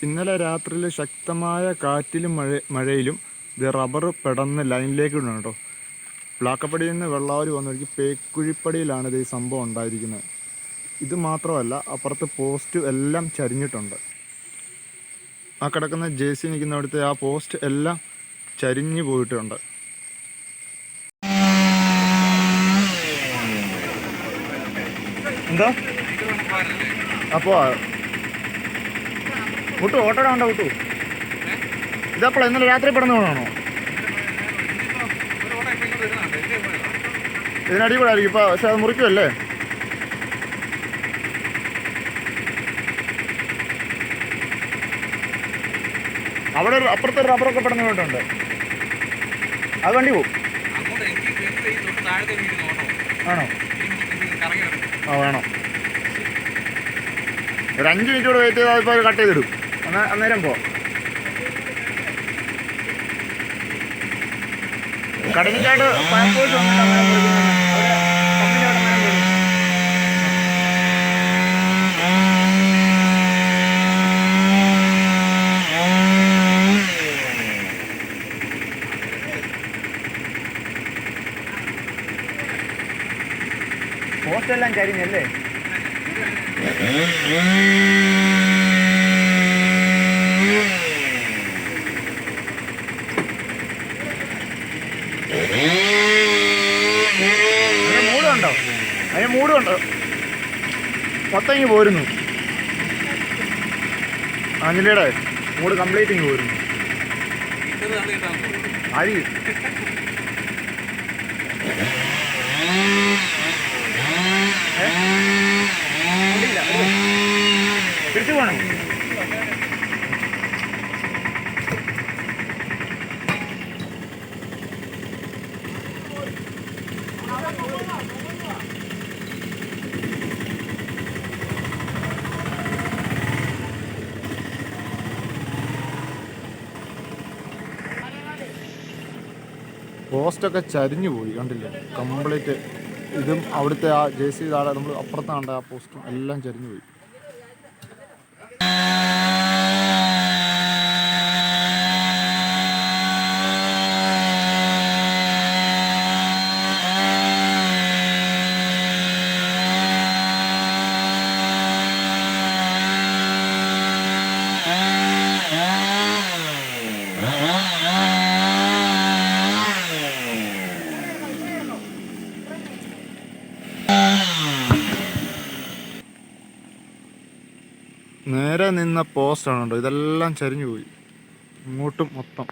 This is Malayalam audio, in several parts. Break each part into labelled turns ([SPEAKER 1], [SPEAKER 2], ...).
[SPEAKER 1] ഇന്നലെ രാത്രിയിൽ ശക്തമായ കാറ്റിലും മഴയിലും ഇത് റബ്ബർ പെടന്ന് ലൈനിലേക്ക് ഇടണം കേട്ടോ. പ്ലാക്കപ്പടിയിൽ നിന്ന് വെള്ളാവരി വന്നൊരിക്കൽ പേക്കുഴിപ്പടിയിലാണ് ഇത് ഈ സംഭവം ഉണ്ടായിരിക്കുന്നത്. ഇത് മാത്രമല്ല, അപ്പുറത്ത് പോസ്റ്റ് എല്ലാം ചരിഞ്ഞിട്ടുണ്ട്. ആ കിടക്കുന്ന ജേസി നിൽക്കുന്നവിടുത്തെ ആ പോസ്റ്റ് എല്ലാം ചരിഞ്ഞു പോയിട്ടുണ്ട്. എന്താ അപ്പോൾ വിട്ടു ഓട്ടോടെ ഉണ്ടോ? വിട്ടു ഇതപ്പോൾ ഇന്നലെ രാത്രി പെടുന്ന വേണോ? ഇതിനടി കൂടെ ആയിരിക്കും ഇപ്പോൾ. പക്ഷെ അത് മുറിക്കുമല്ലേ? അവിടെ അപ്പുറത്തെ റബ്ബറൊക്കെ പെടുന്ന വേണ്ടിട്ടുണ്ട്. അത് വണ്ടി പോവും. ആണോ? ആ വേണം. ഒരു 5 മിനിറ്റ് കൂടെ വെയിറ്റ് ചെയ്താൽ ഇപ്പോൾ കട്ട് ചെയ്തിടും. അന്നേരം പോ. കടനിക്കാട് ഫയർഫോഴ്സ് വന്നിട്ട് അങ്ങനെ പോസ്റ്റെല്ലാം കരിഞ്ഞല്ലേ? മൂടുണ്ടോ? അതിന് മൂടുണ്ടോ? മൊത്തം പോരുന്നു. അഞ്ജലിയുടെ മൂട് കംപ്ലീറ്റ് ഇങ്ങ് പോരുന്നു. അരി തിരിച്ചു പോകണം. പോസ്റ്റൊക്കെ ചരിഞ്ഞു പോയി, കണ്ടില്ലേ? കംപ്ലീറ്റ് ഇതും അവിടുത്തെ ആ ജേസി താഴെ നമ്മൾ അപ്പുറത്താണ്ട് ആ പോസ്റ്റും എല്ലാം ചരിഞ്ഞു പോയി. നേരെ നിന്ന പോസ്റ്റാണ് കേട്ടോ, ഇതെല്ലാം ചരിഞ്ഞു പോയി ഇങ്ങോട്ടും മൊത്തം.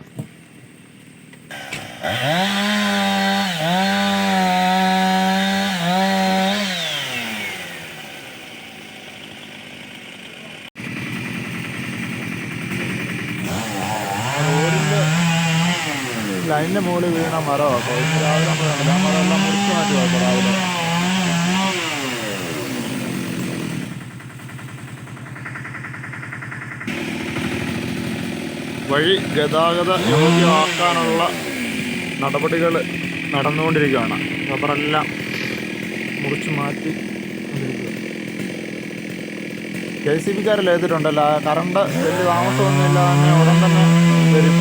[SPEAKER 1] റോഡിൻ്റെ ലൈനിൻ്റെ മുകളിൽ വീണ മരമാണ് അപ്പോൾ ഇന്ന് രാവിലെ നമ്മൾ കണ്ടില്ല. ആ മരമെല്ലാം മുറിച്ച് മാറ്റുക അപ്പോൾ രാവിലെ. വഴി ഗതാഗത യോഗ്യമാക്കാനുള്ള നടപടികൾ നടന്നുകൊണ്ടിരിക്കുകയാണ്. റബ്ബറെല്ലാം മുറിച്ച് മാറ്റി കൊണ്ടിരിക്കുക. KCBക്കാരെല്ലാം എത്തിയിട്ടുണ്ടല്ലോ. കറണ്ട് വലിയ താമസമൊന്നുമില്ല, തന്നെ ഉടൻ തന്നെ വരും.